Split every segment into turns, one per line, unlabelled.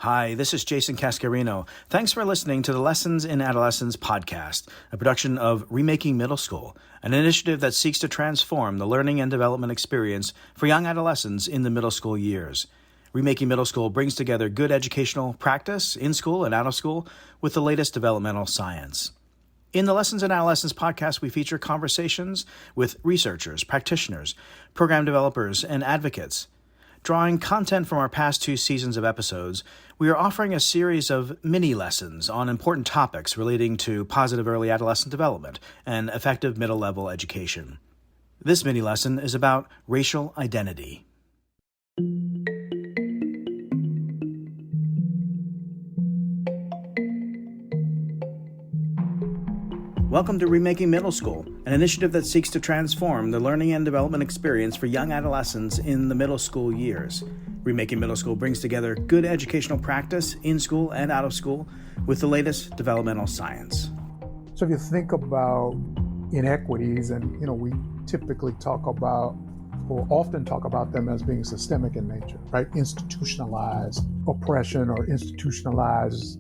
Hi, this is Jason Cascarino. Thanks for listening to the Lessons in Adolescence podcast, a production of Remaking Middle School, an initiative that seeks to transform the learning and development experience for young adolescents in the middle school years. Remaking Middle School brings together good educational practice in school and out of school with the latest developmental science. In the Lessons in Adolescence podcast, we feature conversations with researchers, practitioners, program developers, and advocates. Drawing content from our past 2 seasons of episodes, we are offering a series of mini lessons on important topics relating to positive early adolescent development and effective middle-level education. This mini lesson is about racial identity. Welcome to Remaking Middle School, an initiative that seeks to transform the learning and development experience for young adolescents in the middle school years. Remaking Middle School brings together good educational practice in school and out of school with the latest developmental science.
So if you think about inequities, and we typically talk about, or often talk about them as being systemic in nature, right? Institutionalized oppression or institutionalized,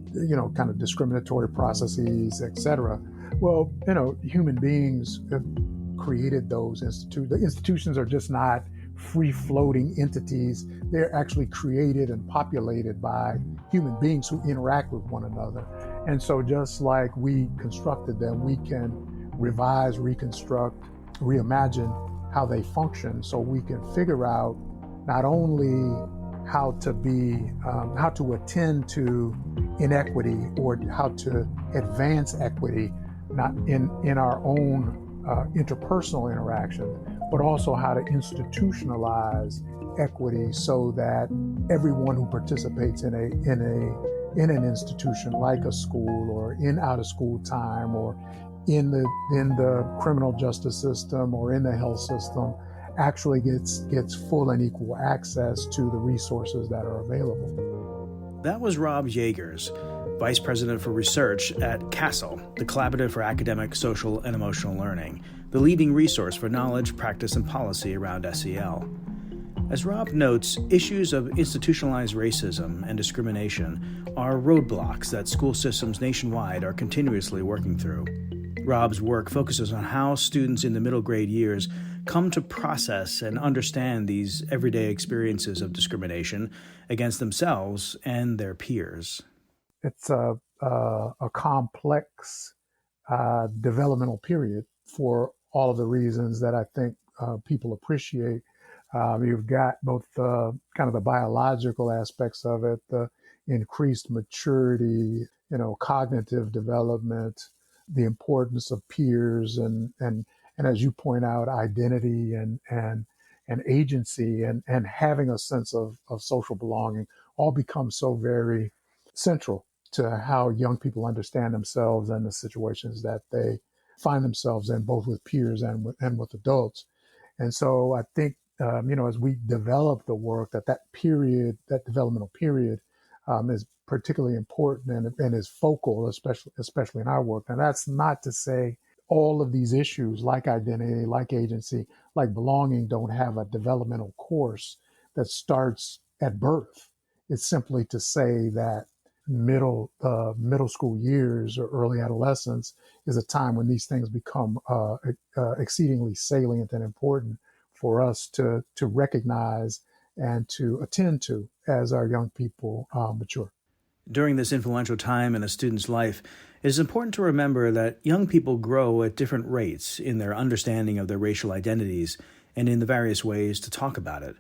kind of discriminatory processes, etc. Well, human beings have created those institutions. The institutions are just not free-floating entities. They're actually created and populated by human beings who interact with one another. And so just like we constructed them, we can revise, reconstruct, reimagine how they function so we can figure out not only how to attend to inequity or how to advance equity, not in our own interpersonal interaction, but also how to institutionalize equity so that everyone who participates in an institution like a school or in out of school time or in the criminal justice system or in the health system actually gets full and equal access to the resources that are available.
That was Rob Jagers, Vice President for Research at CASEL, the Collaborative for Academic, Social, and Emotional Learning, the leading resource for knowledge, practice, and policy around SEL. As Rob notes, issues of institutionalized racism and discrimination are roadblocks that school systems nationwide are continuously working through. Rob's work focuses on how students in the middle grade years come to process and understand these everyday experiences of discrimination against themselves and their peers.
It's a complex developmental period for all of the reasons that I think people appreciate. You've got both kind of the biological aspects of it, the increased maturity, cognitive development, the importance of peers, and as you point out, identity and agency and having a sense of social belonging all become so very central to how young people understand themselves and the situations that they find themselves in, both with peers and with adults. And so I think, as we develop the work, that developmental period is particularly important and is focal, especially in our work. And that's not to say all of these issues like identity, like agency, like belonging don't have a developmental course that starts at birth. It's simply to say that middle school years or early adolescence is a time when these things become exceedingly salient and important for us to recognize and to attend to as our young people mature.
During this influential time in a student's life, it is important to remember that young people grow at different rates in their understanding of their racial identities and in the various ways to talk about it.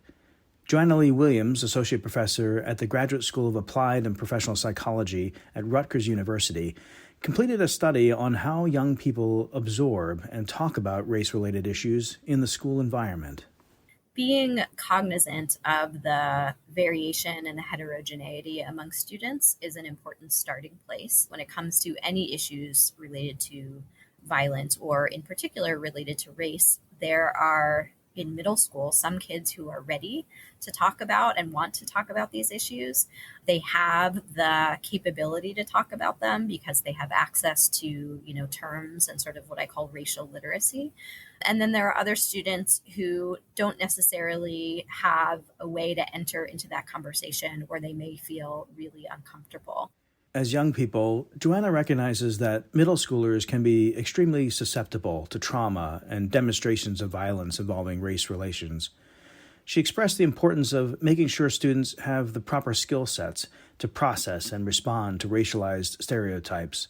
Joanna Lee Williams, Associate Professor at the Graduate School of Applied and Professional Psychology at Rutgers University, completed a study on how young people absorb and talk about race-related issues in the school environment.
Being cognizant of the variation and the heterogeneity among students is an important starting place when it comes to any issues related to violence or in particular related to race. There are in middle school, some kids who are ready to talk about and want to talk about these issues. They have the capability to talk about them because they have access to, terms and sort of what I call racial literacy. And then there are other students who don't necessarily have a way to enter into that conversation, or they may feel really uncomfortable.
As young people, Joanna recognizes that middle schoolers can be extremely susceptible to trauma and demonstrations of violence involving race relations. She expressed the importance of making sure students have the proper skill sets to process and respond to racialized stereotypes.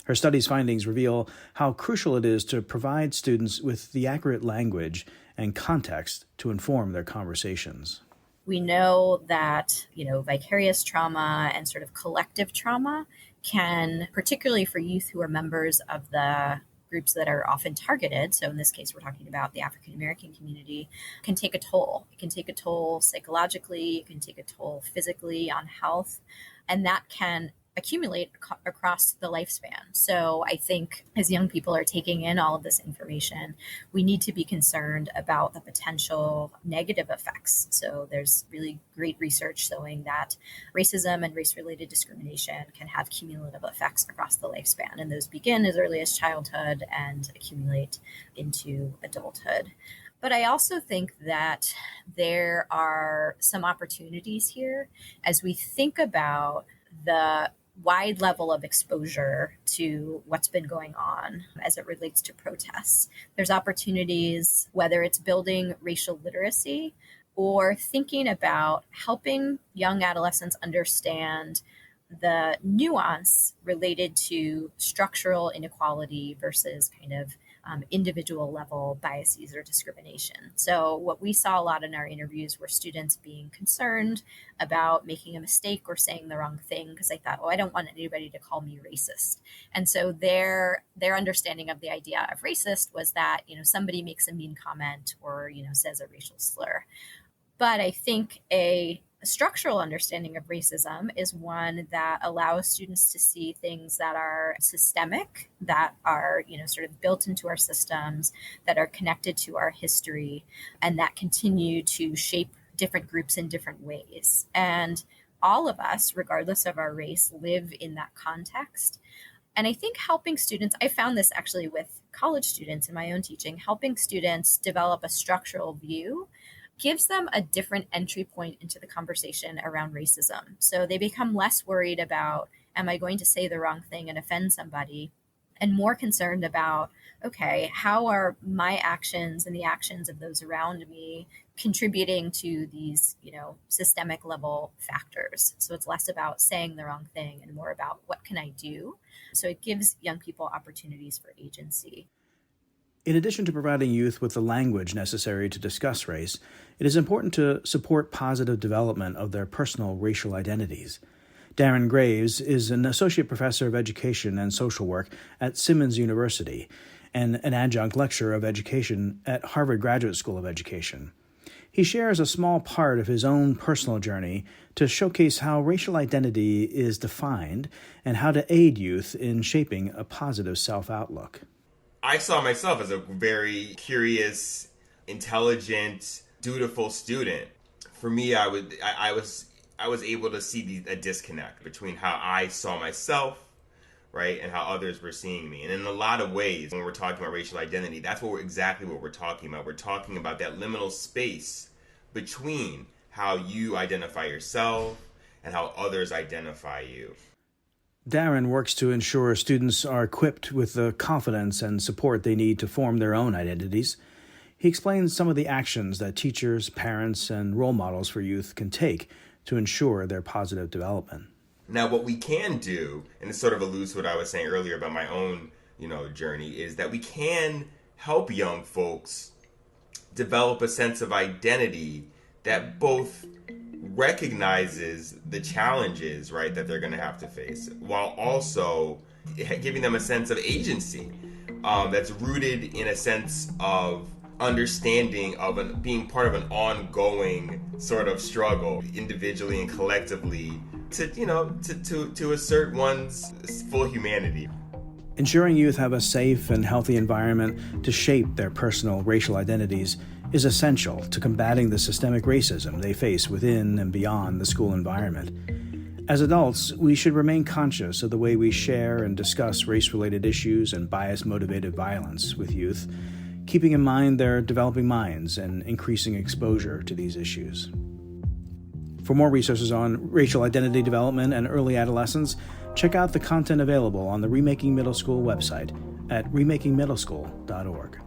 Her study's findings reveal how crucial it is to provide students with the accurate language and context to inform their conversations.
We know that, vicarious trauma and sort of collective trauma can, particularly for youth who are members of the groups that are often targeted, so in this case, we're talking about the African American community, can take a toll. It can take a toll psychologically, it can take a toll physically on health, and that can accumulate across the lifespan. So I think as young people are taking in all of this information, we need to be concerned about the potential negative effects. So there's really great research showing that racism and race-related discrimination can have cumulative effects across the lifespan. And those begin as early as childhood and accumulate into adulthood. But I also think that there are some opportunities here as we think about the wide level of exposure to what's been going on as it relates to protests. There's opportunities, whether it's building racial literacy or thinking about helping young adolescents understand the nuance related to structural inequality versus kind of individual level biases or discrimination. So what we saw a lot in our interviews were students being concerned about making a mistake or saying the wrong thing because they thought, I don't want anybody to call me racist. And so their understanding of the idea of racist was that, somebody makes a mean comment or, says a racial slur. But I think a structural understanding of racism is one that allows students to see things that are systemic, that are, sort of built into our systems, that are connected to our history, and that continue to shape different groups in different ways. And all of us, regardless of our race, live in that context. And I think helping students, I found this actually with college students in my own teaching, helping students develop a structural view gives them a different entry point into the conversation around racism. So they become less worried about, am I going to say the wrong thing and offend somebody? And more concerned about, okay, how are my actions and the actions of those around me contributing to these, systemic level factors? So it's less about saying the wrong thing and more about what can I do? So it gives young people opportunities for agency.
In addition to providing youth with the language necessary to discuss race, it is important to support positive development of their personal racial identities. Daren Graves is an associate professor of education and social work at Simmons University and an adjunct lecturer of education at Harvard Graduate School of Education. He shares a small part of his own personal journey to showcase how racial identity is defined and how to aid youth in shaping a positive self-outlook.
I saw myself as a very curious, intelligent, dutiful student. For me, I was able to see a disconnect between how I saw myself, right, and how others were seeing me. And in a lot of ways, when we're talking about racial identity, that's exactly what we're talking about. We're talking about that liminal space between how you identify yourself and how others identify you.
Daren works to ensure students are equipped with the confidence and support they need to form their own identities. He explains some of the actions that teachers, parents, and role models for youth can take to ensure their positive development.
Now, what we can do, and it sort of alludes to what I was saying earlier about my own, journey, is that we can help young folks develop a sense of identity that both recognizes the challenges, right, that they're going to have to face, while also giving them a sense of agency that's rooted in a sense of understanding of being part of an ongoing sort of struggle, individually and collectively, to assert one's full humanity.
Ensuring youth have a safe and healthy environment to shape their personal racial identities is essential to combating the systemic racism they face within and beyond the school environment. As adults, we should remain conscious of the way we share and discuss race-related issues and bias-motivated violence with youth, keeping in mind their developing minds and increasing exposure to these issues. For more resources on racial identity development and early adolescence, check out the content available on the Remaking Middle School website at remakingmiddleschool.org.